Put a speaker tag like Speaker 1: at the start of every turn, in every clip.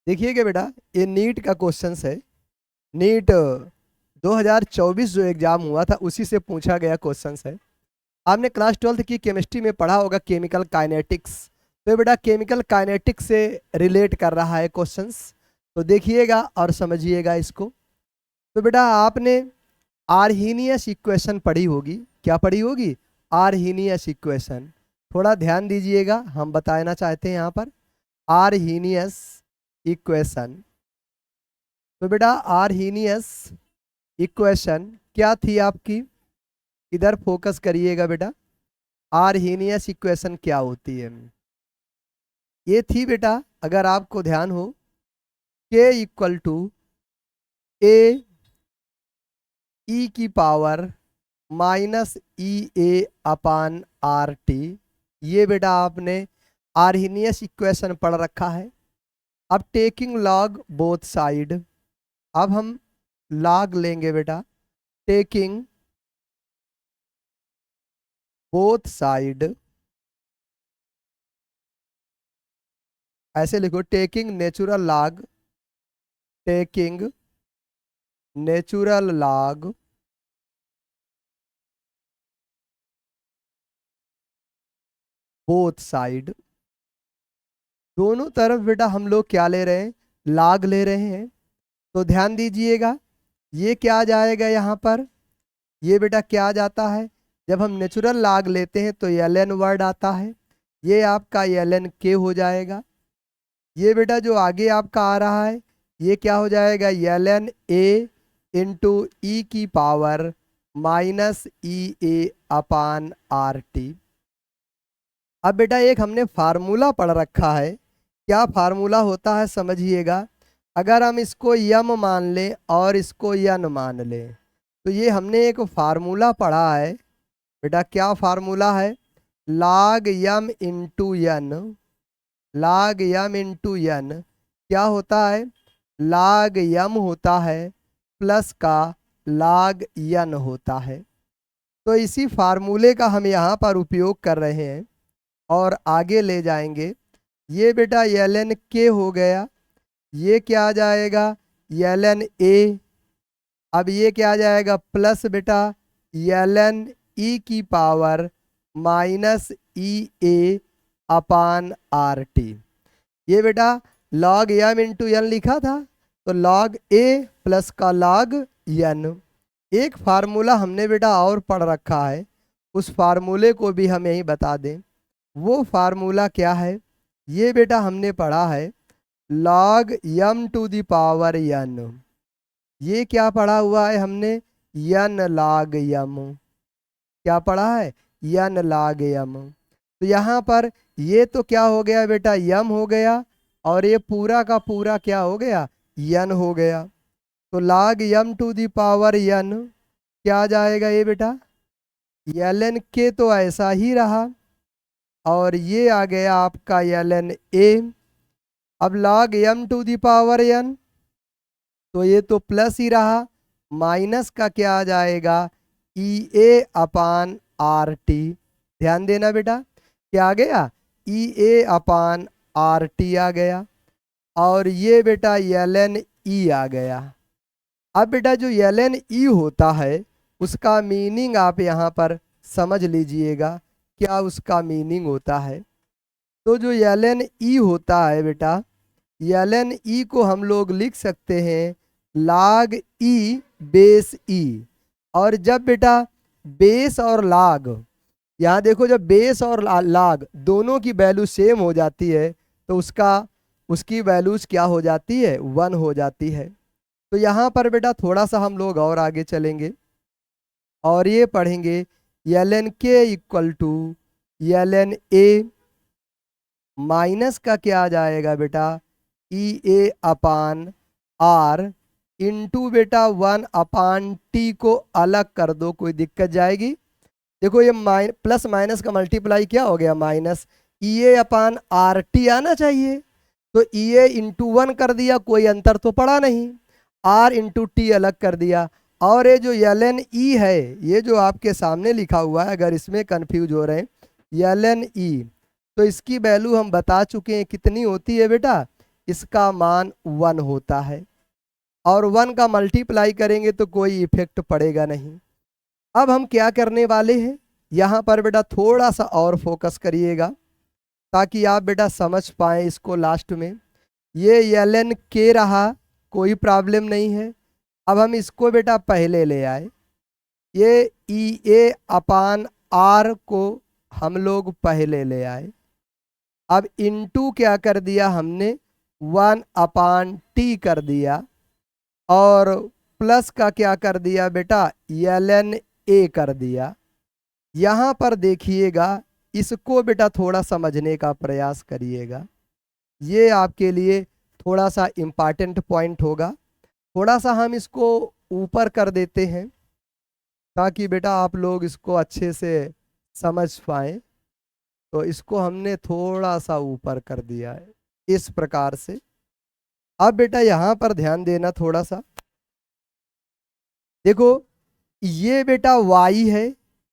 Speaker 1: देखिएगा बेटा, ये नीट का क्वेश्चन है। नीट 2024 जो एग्जाम हुआ था उसी से पूछा गया क्वेश्चन है। आपने क्लास 12th की केमिस्ट्री में पढ़ा होगा केमिकल काइनेटिक्स। तो ये बेटा केमिकल काइनेटिक्स से रिलेट कर रहा है क्वेश्चंस। तो देखिएगा और समझिएगा इसको। तो बेटा आपने आर्हीनियस इक्वेशन पढ़ी होगी। क्या पढ़ी होगी? Arrhenius equation. थोड़ा ध्यान दीजिएगा, हम बताना चाहते हैं यहाँ पर आर्हीनियस इक्वेशन। तो बेटा आर्हीनियस इक्वेशन क्या थी आपकी? इधर फोकस करिएगा बेटा। आर्हीनियस इक्वेशन क्या होती है? ये थी बेटा, अगर आपको ध्यान हो, के इक्वल टू ए ई की पावर माइनस ई ए अपान आर टी। ये बेटा आपने आर्हीनियस इक्वेशन पढ़ रखा है। अब टेकिंग लॉग बोथ साइड, अब हम लॉग लेंगे बेटा। टेकिंग बोथ साइड, ऐसे लिखो, taking natural log, taking natural log both side. दोनों तरफ बेटा हम लोग क्या ले रहे हैं? लॉग ले रहे हैं। तो ध्यान दीजिएगा, ये क्या आ जाएगा यहाँ पर? ये बेटा क्या आ जाता है? जब हम नेचुरल लॉग लेते हैं तो एल एन वर्ड आता है। ये आपका एल एन के हो जाएगा। ये बेटा जो आगे आपका आ रहा है ये क्या हो जाएगा? एल एन ए इंटू ई की पावर माइनस ई ए अपान आर टी। अब बेटा एक हमने फार्मूला पढ़ रखा है। क्या फार्मूला होता है समझिएगा। अगर हम इसको यम मान लें और इसको यन मान लें तो ये हमने एक फार्मूला पढ़ा है बेटा। क्या फार्मूला है? log यम इंटू यन। log यम इंटू यन क्या होता है? log यम होता है प्लस का log यन होता है। तो इसी फार्मूले का हम यहाँ पर उपयोग कर रहे हैं और आगे ले जाएंगे। ये बेटा एल एन के हो गया। ये क्या आ जाएगा? L N A. अब ये क्या आ जाएगा? प्लस बेटा एल एन ई की पावर माइनस ई ए अपान आर टी। ये बेटा लॉग एम इंटू एन लिखा था, तो लॉग ए प्लस का लॉग एन। एक फार्मूला हमने बेटा और पढ़ रखा है, उस फार्मूले को भी हम यही बता दें। वो फार्मूला क्या है? ये बेटा हमने पढ़ा है log m to the power n। ये क्या पढ़ा हुआ है हमने? n log m। क्या पढ़ा है? n log m। तो यहाँ पर ये तो क्या हो गया बेटा? m हो गया और ये पूरा का पूरा क्या हो गया? n हो गया। तो log m to the power n क्या आ जाएगा ये बेटा? ln के तो ऐसा ही रहा और ये आ गया आपका ln a। अब log m to the power n तो ये तो प्लस ही रहा, माइनस का क्या आ जाएगा? ई ए अपान आर टी। ध्यान देना बेटा, क्या आ गया? ई ए अपान आर टी आ गया और ये बेटा एल एन ई आ गया। अब बेटा जो एल एन ई होता है उसका मीनिंग आप यहाँ पर समझ लीजिएगा। क्या उसका मीनिंग होता है? तो जो एल एन ई होता है बेटा, एल एन ई को हम लोग लिख सकते हैं log ई बेस ई। और जब बेटा बेस और log, यहाँ देखो, जब बेस और log दोनों की वैल्यू सेम हो जाती है तो उसकी वैल्यूज क्या हो जाती है? 1 हो जाती है। तो यहाँ पर बेटा थोड़ा सा हम लोग और आगे चलेंगे और ये पढ़ेंगे एल एन के equal to L N A minus का क्या आ जाएगा बेटा? ई ए अपान आर इंटू बेटा 1 अपान टी को अलग कर दो, कोई दिक्कत जाएगी? देखो ये प्लस माइनस का मल्टीप्लाई क्या हो गया? माइनस। ई ए अपान आर टी आना चाहिए, तो ई ए इंटू 1 कर दिया, कोई अंतर तो पड़ा नहीं। आर इंटू टी अलग कर दिया। और ये जो एल एन ई है, ये जो आपके सामने लिखा हुआ है, अगर इसमें कंफ्यूज हो रहे हैं, एल एन ई, तो इसकी वैल्यू हम बता चुके हैं कितनी होती है बेटा? इसका मान 1 होता है, और 1 का मल्टीप्लाई करेंगे तो कोई इफेक्ट पड़ेगा नहीं। अब हम क्या करने वाले हैं, यहाँ पर बेटा थोड़ा सा और फोकस करिएगा ताकि आप बेटा समझ पाए इसको लास्ट में। ये ln k रहा, कोई प्रॉब्लम नहीं है। अब हम इसको बेटा पहले ले आए, ये EA अपान R को हम लोग पहले ले आए। अब इनटू क्या कर दिया हमने, 1 अपान T कर दिया, और प्लस का क्या कर दिया बेटा, ln A कर दिया। यहाँ पर देखिएगा, इसको बेटा थोड़ा समझने का प्रयास करिएगा, ये आपके लिए थोड़ा सा इम्पॉर्टेंट पॉइंट होगा। थोड़ा सा हम इसको ऊपर कर देते हैं ताकि बेटा आप लोग इसको अच्छे से समझ पाए। तो इसको हमने थोड़ा सा ऊपर कर दिया है इस प्रकार से। अब बेटा यहाँ पर ध्यान देना थोड़ा सा, देखो ये बेटा y है।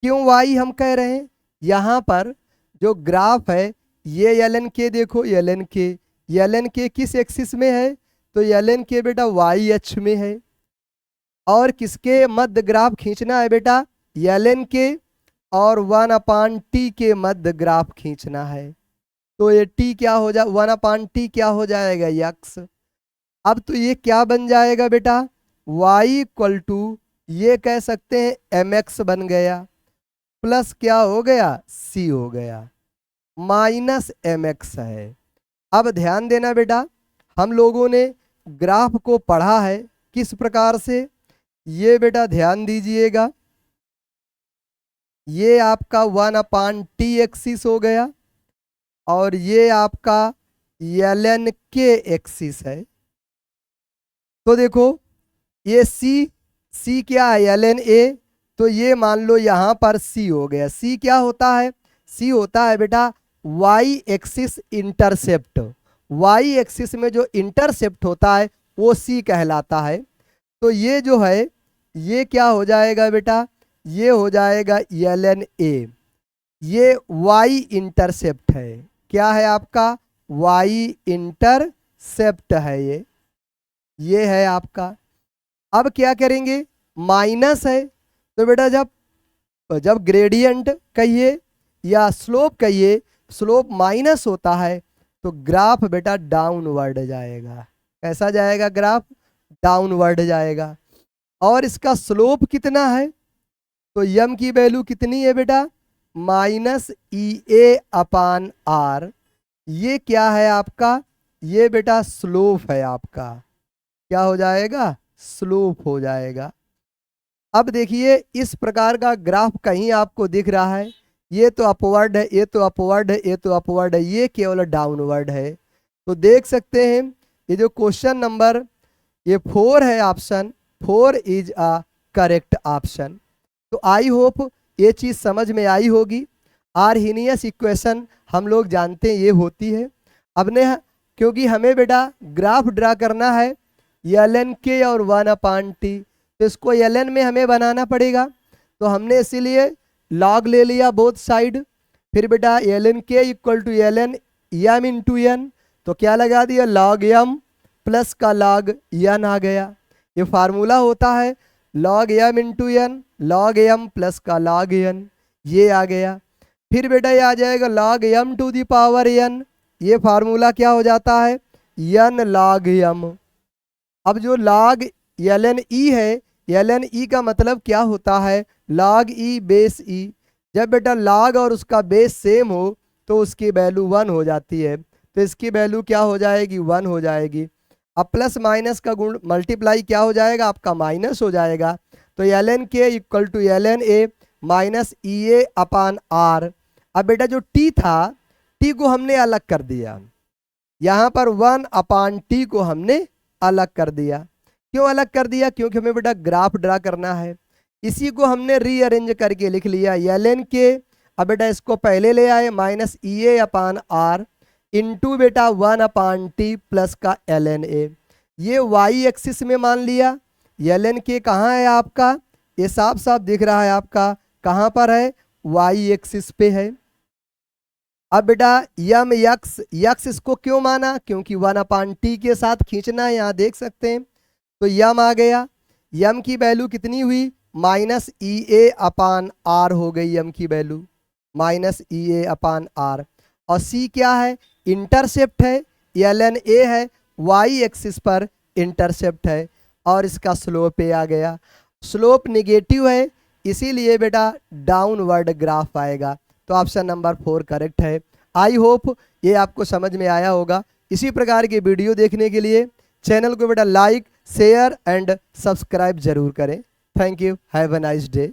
Speaker 1: क्यों y हम कह रहे हैं, यहाँ पर जो ग्राफ है ये ln k, देखो ln k किस एक्सिस में है, तो ln k बेटा y अक्ष में है। और किसके मध्य ग्राफ खींचना है बेटा, ln k और 1 अपान टी के मध्य ग्राफ खींचना है। तो ये t क्या हो जाए, 1 अपान टी क्या हो जाएगा, यक्स। अब तो ये क्या बन जाएगा बेटा, y इक्वल टू, ये कह सकते हैं mx बन गया, प्लस क्या हो गया, c हो गया, माइनस mx है। अब ध्यान देना बेटा, हम लोगों ने ग्राफ को पढ़ा है किस प्रकार से, ये बेटा ध्यान दीजिएगा, ये आपका 1 अपान टी एक्सिस हो गया, और ये आपका ln k एक्सिस है। तो देखो ये c क्या है, ln a, तो ये मान लो यहाँ पर c हो गया। c क्या होता है, c होता है बेटा y axis intercept. y axis में जो इंटरसेप्ट होता है वो c कहलाता है। तो ये जो है ये क्या हो जाएगा बेटा, ये हो जाएगा ln a। ये y इंटरसेप्ट है, क्या है आपका, y इंटरसेप्ट है ये है आपका। अब क्या करेंगे, माइनस है, तो बेटा जब ग्रेडियंट कहिए या स्लोप कहिए, स्लोप माइनस होता है तो ग्राफ बेटा डाउनवर्ड जाएगा। कैसा जाएगा, ग्राफ डाउनवर्ड जाएगा। और इसका स्लोप कितना है, तो यम की वैल्यू कितनी है बेटा, माइनस EA अपान R। ये क्या है आपका, ये बेटा स्लोप है आपका, क्या हो जाएगा, स्लोप हो जाएगा। अब देखिए इस प्रकार का ग्राफ कहीं आपको दिख रहा है, ये तो अपवर्ड है, ये तो अपवर्ड है, ये तो अपवर्ड है, ये केवल डाउनवर्ड है। तो देख सकते हैं ये जो क्वेश्चन नंबर ये 4 है, option 4 is a correct option. तो आई होप ये चीज़ समझ में आई होगी। आर्हीनियस इक्वेशन हम लोग जानते हैं ये होती है। अब ने क्योंकि हमें बेटा ग्राफ ड्रा करना है ln k और 1 अपान टी, तो इसको ln में हमें बनाना पड़ेगा। तो हमने इसीलिए log ले लिया बोथ साइड। फिर बेटा ln k equal to ln m into n, तो क्या लगा दिया, log m प्लस का log n आ गया। ये फार्मूला होता है log m into n, log m plus का log n, ये आ गया। फिर बेटा ये आ जाएगा log m to the power n, ये फार्मूला क्या हो जाता है, n log m। अब जो log ln e है, ln e का मतलब क्या होता है, log e बेस e। जब बेटा log और उसका बेस सेम हो तो उसकी वैल्यू 1 हो जाती है, तो इसकी वैल्यू क्या हो जाएगी, 1 हो जाएगी। अब प्लस माइनस का गुण मल्टीप्लाई क्या हो जाएगा, आपका माइनस हो जाएगा। तो ln k equal to ln a minus EA upon R। अब बेटा जो t था, t को हमने अलग कर दिया, यहाँ पर 1 अपान t को हमने अलग कर दिया। क्यों अलग कर दिया, क्योंकि हमें बेटा ग्राफ ड्रा करना है। इसी को हमने रीअरेंज करके लिख लिया ln k। अब बेटा इसको पहले ले आए minus EA upon R into बेटा 1 अपान टी प्लस का ln a। ये y एक्सिस में मान लिया। ln k कहाँ है आपका, ये साफ साफ दिख रहा है आपका, कहाँ पर है, y एक्सिस पे है। अब बेटा यम यक्स, यक्स इसको क्यों माना, क्योंकि 1/t के साथ खींचना है, यहाँ देख सकते हैं। तो यम आ गया, यम की वैल्यू कितनी हुई, -EA/r हो गई यम की वैल्यू, -EA/r। और सी क्या है, इंटरसेप्ट है, ln है, y एक्सिस पर इंटरसेप्ट है, और इसका स्लोप ए आ गया। स्लोप निगेटिव है, इसीलिए बेटा डाउनवर्ड ग्राफ आएगा। तो ऑप्शन नंबर 4 करेक्ट है। आई होप ये आपको समझ में आया होगा। इसी प्रकार के वीडियो देखने के लिए चैनल को बेटा लाइक, शेयर एंड सब्सक्राइब जरूर करें। Thank you, have a nice day.